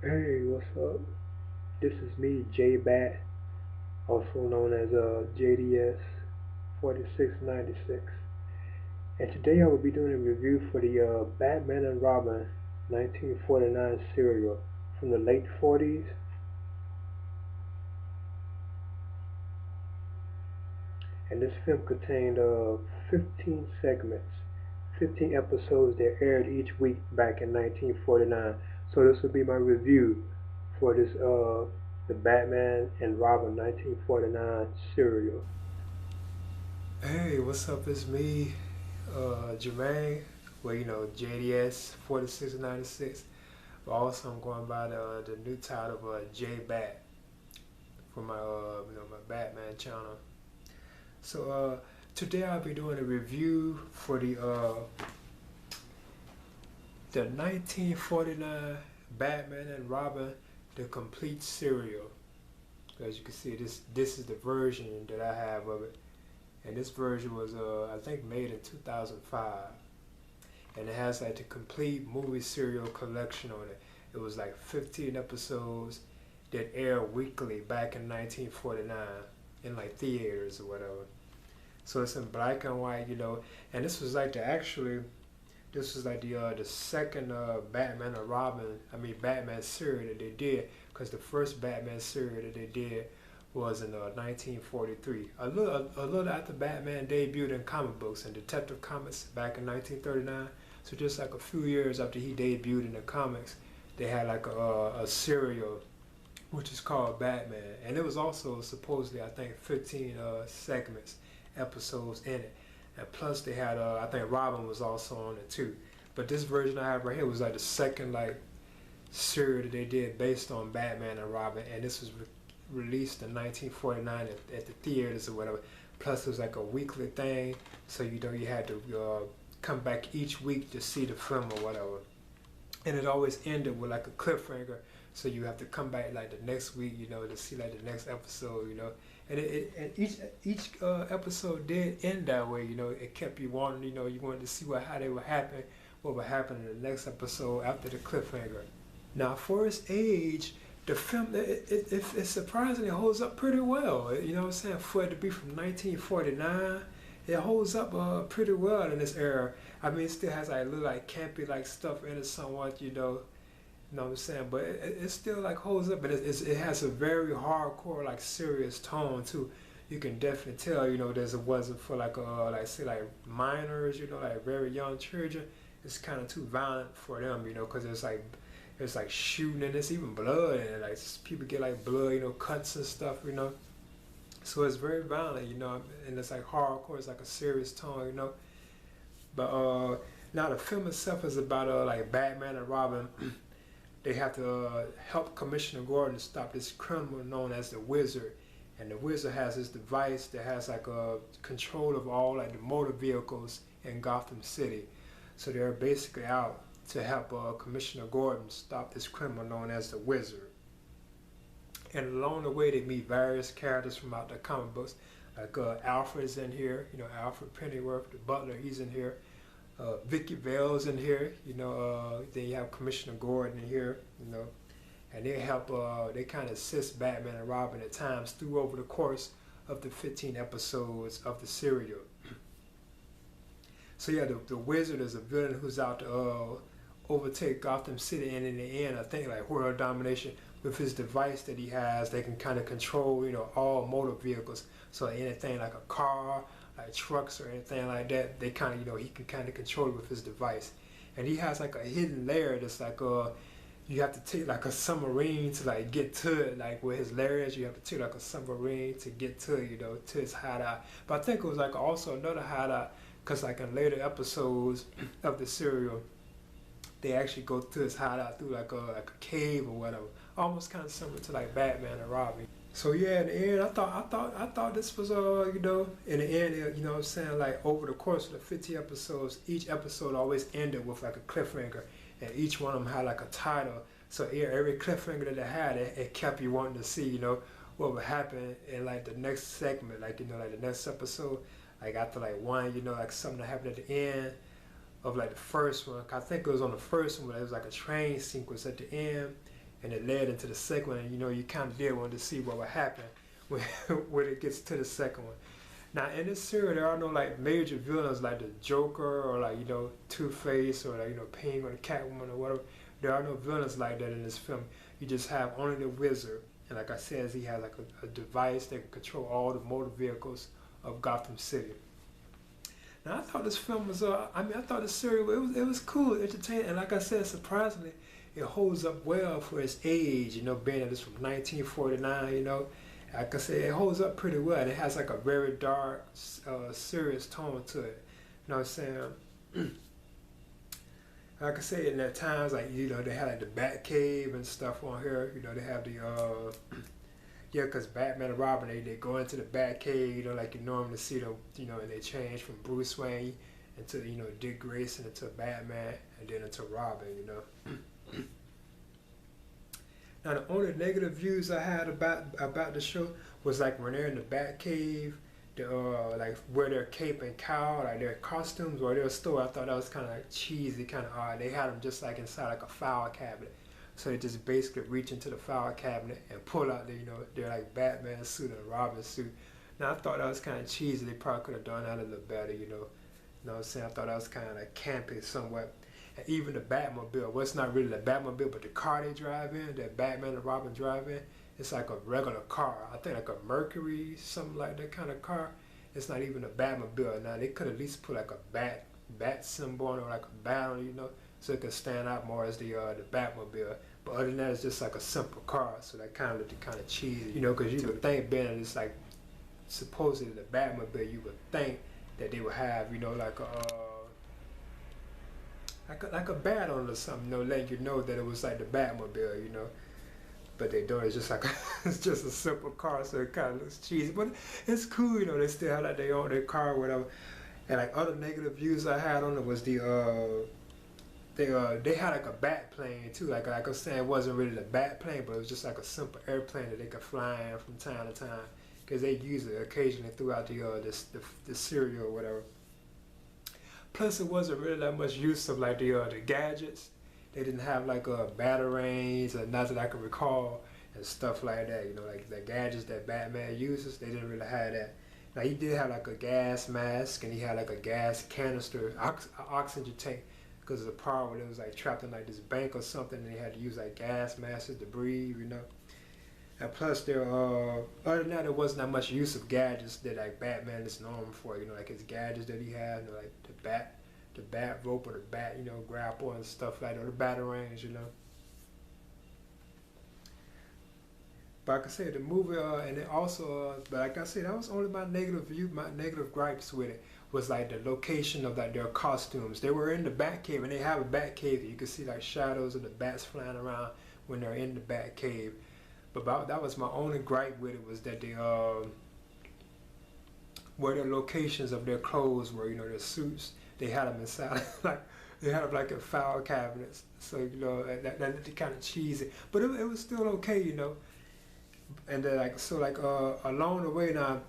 Hey, what's up? This is me, Jbat, also known as JDS 4696. And today I will be doing a review for the Batman and Robin 1949 serial from the late 40s. And this film contained 15 segments, 15 episodes that aired each week back in 1949. So this will be my review for this the Batman and Robin 1949 serial. Hey, what's up? It's me, Jermaine. Well, JDS 4696. But also, I'm going by the new title of Jbat for my my Batman channel. So today I'll be doing a review for the 1949 Batman and Robin the complete serial. As you can see, this is the version that I have of it, and this version was I think made in 2005. And it has like the complete movie serial collection on it. It was like 15 episodes that aired weekly back in 1949 in like theaters or whatever. So it's in black and white, and this was like this was like the second Batman or Robin, I mean Batman series that they did, because the first Batman series that they did was in 1943. A little after Batman debuted in comic books and Detective Comics back in 1939. So just like a few years after he debuted in the comics, they had like a serial which is called Batman, and it was also supposedly I think 15 segments, episodes in it, and plus they had I think Robin was also on it too. But this version I have right here was like the second like series that they did based on Batman and Robin, and this was released in 1949 at the theaters or whatever. Plus, it was like a weekly thing, so you had to come back each week to see the film or whatever. And it always ended with like a cliffhanger, so you have to come back like the next week, to see like the next episode. And each episode did end that way. It kept you wanting, you wanted to see how they would happen, what would happen in the next episode after the cliffhanger. Now, for its age, the film it surprisingly holds up pretty well. You know what I'm saying? For it to be from 1949, it holds up pretty well in this era. I mean, it still has like little like campy like stuff in it somewhat. You know what I'm saying? But it still like holds up, and it has a very hardcore like serious tone too. You can definitely tell, there's it wasn't for like like say like minors, like very young children. It's kind of too violent for them, because it's like shooting and it's even blood and like people get like blood, cuts and stuff. So it's very violent, and it's like hardcore. It's like a serious tone. But now the film itself is about like Batman and Robin. They have to help Commissioner Gordon stop this criminal known as the Wizard. And the Wizard has this device that has like a control of all like the motor vehicles in Gotham City. So they're basically out to help Commissioner Gordon stop this criminal known as the Wizard. And along the way, they meet various characters from out the comic books. Like Alfred's in here, Alfred Pennyworth, the butler, he's in here. Vicky Vale's in here, then you have Commissioner Gordon in here, and they help, they kind of assist Batman and Robin at times through over the course of the 15 episodes of the serial. So yeah, the Wizard is a villain who's out to overtake Gotham City, and in the end, I think like world domination with his device that he has. They can kind of control, all motor vehicles. So anything like a car, like trucks or anything like that, they kind of, he can kind of control it with his device. And he has like a hidden layer that's like you have to take like a submarine to like get to it. Like where his lair is, you have to take like a submarine to get to it, to his hideout. But I think it was like also another hideout, because like in later episodes of the serial, they actually go to his hideout through like a cave or whatever. Almost kind of similar to like Batman and Robin. So yeah, in the end, I thought this was in the end, what I'm saying, like over the course of the 50 episodes, each episode always ended with like a cliffhanger, and each one of them had like a title. So yeah, every cliffhanger that they had, it kept you wanting to see, what would happen in like the next segment, like like the next episode, like after like one, like something that happened at the end of like the first one. I think it was on the first one, where it was like a train sequence at the end, and it led into the second one. And you know, you kind of did want to see what would happen when when it gets to the second one. Now in this series, there are no like major villains like the Joker or like Two-Face or like Penguin or Catwoman or whatever. There are no villains like that in this film. You just have only the Wizard, and like I said, he has like a device that can control all the motor vehicles of Gotham City. Now I thought this film was, I thought this series it was cool, entertaining, and like I said, surprisingly, it holds up well for its age. Being that it's from 1949. Like I said, it holds up pretty well. And it has like a very dark, serious tone to it. You know what I'm saying? Like I said, in that times, like they had like the Bat Cave and stuff on here. They have the yeah, because Batman and Robin, they go into the Bat Cave, like you normally see them, and they change from Bruce Wayne into Dick Grayson into Batman and then into Robin. Now the only negative views I had about the show was like when they're in the Bat Cave, like where their cape and cowl, like their costumes or their store. I thought that was kind of cheesy, kind of odd. They had them just like inside like a file cabinet, so they just basically reach into the file cabinet and pull out their like Batman suit and Robin suit. Now I thought that was kind of cheesy. They probably could have done that a little better, You know what I'm saying? I thought that was kind of campy somewhat. And even the Batmobile, well, it's not really the Batmobile, but the car they drive in, that Batman and Robin drive in, it's like a regular car. I think like a Mercury, something like that kind of car. It's not even a Batmobile. Now they could at least put like a bat symbol on it, or like a bat on it, so it could stand out more as the Batmobile. But other than that, it's just like a simple car, so that kind of looked kind of cheesy, because you would think being that it's like supposedly the Batmobile, you would think that they would have, like a bat on it or something, letting you know that it was like the Batmobile, But they don't. It's just like it's just a simple car, so it kind of looks cheesy. But it's cool, They still have like they own their car, or whatever. And like other negative views I had on it was they had like a bat plane too. Like I was saying, it wasn't really the bat plane, but it was just like a simple airplane that they could fly in from time to time, because they use it occasionally throughout the serial or whatever. Plus, it wasn't really that much use of like the gadgets. They didn't have like batarangs, or not that I can recall, and stuff like that. Like the gadgets that Batman uses, they didn't really have that. Now he did have like a gas mask, and he had like a gas canister, oxygen tank, because of the power when it was like trapped in like this bank or something, and they had to use like gas masks to breathe, And plus, other than that, there wasn't that much use of gadgets that like Batman is known for. Like his gadgets that he had, like the bat rope or the bat, grapple and stuff like that, or the batarangs, But like I said, the movie, and it also, but like I said, that was only my negative gripes with it was like the location of like their costumes. They were in the Batcave, and they have a Batcave. You can see like shadows of the bats flying around when they're in the Batcave. But that was my only gripe with it, was that they where the locations of their clothes were, their suits, they had them inside like they had them like in file cabinets. So that looked kind of cheesy, but it was still okay, And then along the way now,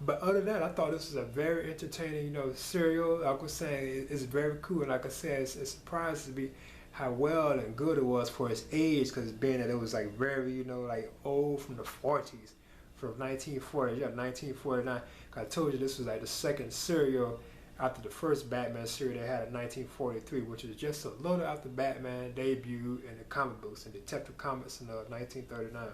but other than that, I thought this was a very entertaining, serial. Like I was saying, it's very cool. And like I said, it surprised me how well and good it was for its age, because being that it was like very, like old, from the 40s, from 1940, 1949. I told you this was like the second serial after the first Batman series they had in 1943, which is just a little after Batman debut in the comic books, in Detective Comics in 1939.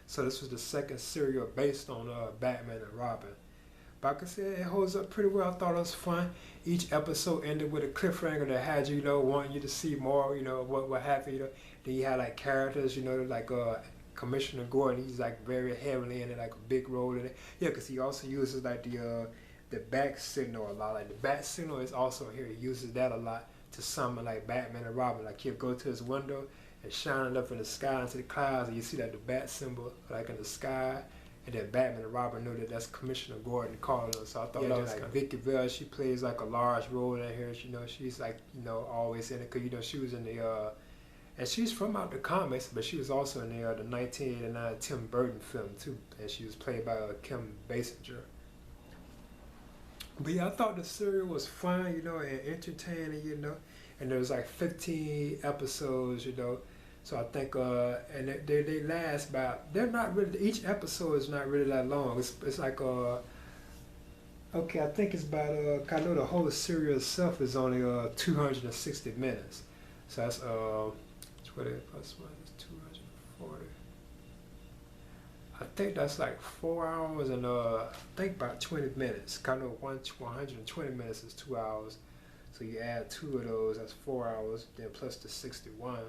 So this was the second serial based on Batman and Robin. But like I said, it holds up pretty well. I thought it was fun. Each episode ended with a cliffhanger that had you, wanting you to see more, what happened, Then you had like characters, like Commissioner Gordon. He's like very heavily in it, like a big role in it. Yeah, because he also uses like the back signal a lot. Like the bat signal is also here. He uses that a lot to summon like Batman and Robin. Like he'll go to his window and shine it up in the sky into the clouds, and you see that the bat symbol like in the sky. And then Batman and Robin know that that's Commissioner Gordon calling us. So I thought that was like Vicky Vale. She plays like a large role in here. She's like always in it, because she was in the and she's from out the comics, but she was also in the 1989 Tim Burton film too, and she was played by Kim Basinger. But yeah, I thought the serial was fun, and entertaining, and there was like 15 episodes, So I think and they last about. They're not really. Each episode is not really that long. It's like okay, I think it's about I know the whole series itself is only 260 minutes. So that's 20 plus 1 is 240. I think that's like 4 hours and I think about 20 minutes. I know 120 minutes is 2 hours. So you add two of those, that's 4 hours. Then plus the 61.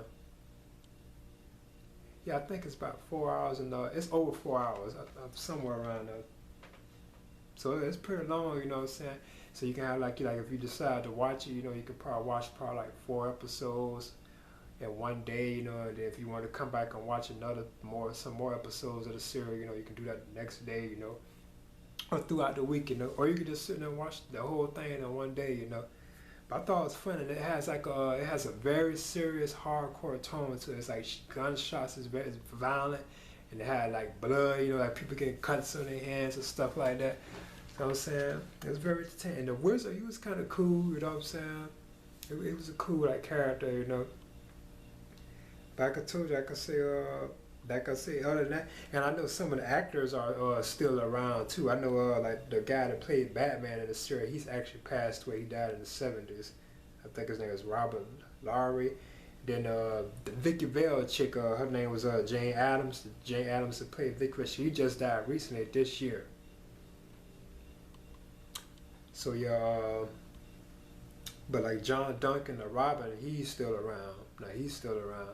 Yeah, I think it's about 4 hours and it's over 4 hours. I'm somewhere around there. So it's pretty long, you know what I'm saying? So you can have like if you decide to watch it, you can probably watch like 4 episodes in one day, and then if you want to come back and watch some more episodes of the series, you can do that the next day, or throughout the week, or you can just sit there and watch the whole thing in one day, But I thought it was fun, and it has it has a very serious, hardcore tone to it. It's like gunshots, it's violent, and it had like blood, like people getting cuts on their hands and stuff like that. So I'm saying it was very entertaining. And the wizard, he was kind of cool, you know what I'm saying? It was a cool like character, But like I told you, like I say, other than that, and I know some of the actors are still around too. I know like the guy that played Batman in the series, he's actually passed away. He died in the 70s. I think his name is Robert Lowry. Then the Vicky Vale chick, her name was Jane Adams. Jane Adams that played Vicky Vale. She just died recently this year. So yeah, but like John Duncan, the Robin, he's still around. Now he's still around.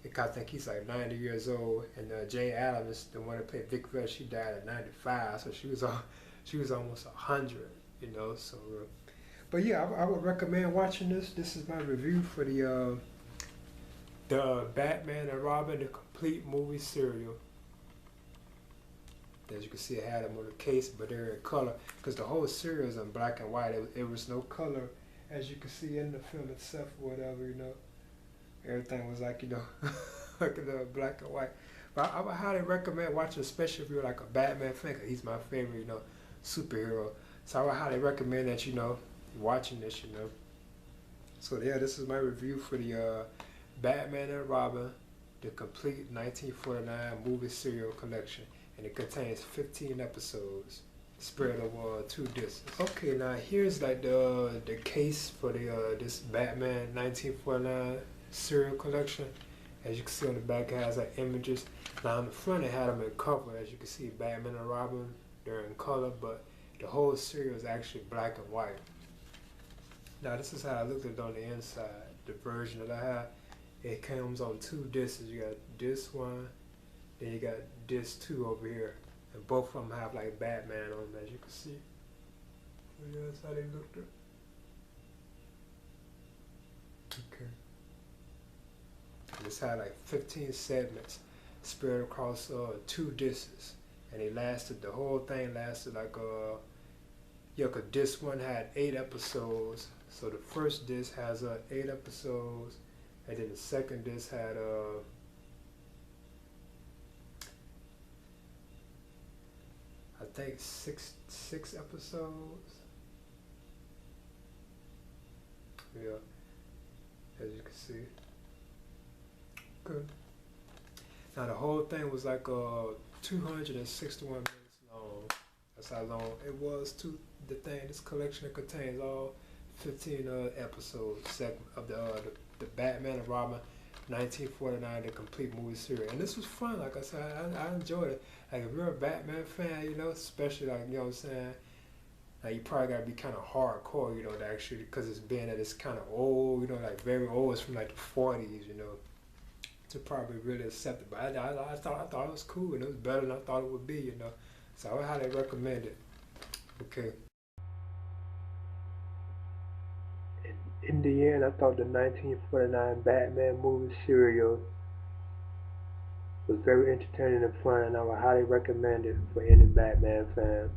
I think he's like 90 years old, and Jane Adams, the one that played Vic Vale, she died at 95, so she was almost 100, So, but yeah, I would recommend watching this. This is my review for the Batman and Robin, the complete movie serial. As you can see, I had them on the case, but they're in color because the whole series is in black and white. It was no color, as you can see in the film itself, or whatever, Everything was like, like black and white. But I would highly recommend watching, especially if you're like a Batman fan, 'cause he's my favorite, superhero. So I would highly recommend that, watching this, So yeah, this is my review for the Batman and Robin, the complete 1949 movie serial collection. And it contains 15 episodes spread over 2 discs. Okay, now here's like the case for the this Batman 1949 serial collection. As you can see on the back, it has like images. Now on the front, it had them in color. As you can see, Batman and Robin, they're in color, but the whole serial is actually black and white. Now this is how I looked at it on the inside. The version that I have, it comes on 2 discs. You got this one, then you got disc 2 over here, and both of them have like Batman on them, as you can see. Yeah, that's how they looked at. Okay. This had like 15 segments spread across 2 discs, and the whole thing lasted like cause disc 1 had 8 episodes. So the first disc has 8 episodes, and then the second disc had I think six episodes. Yeah, as you can see. Good. Now the whole thing was like 261 minutes long. That's how long it was. This collection contains all 15 episodes of the Batman and Robin 1949, the complete movie series. And this was fun. Like I said, I enjoyed it. Like if you're a Batman fan, especially like what I'm saying. Now you probably gotta be kind of hardcore, to actually, because it's being that it's kind of old, like very old. It's from like the 40s, to probably really accept it. But I thought it was cool, and it was better than I thought it would be, So I would highly recommend it. Okay. In the end, I thought the 1949 Batman movie serial was very entertaining and fun, and I would highly recommend it for any Batman fan.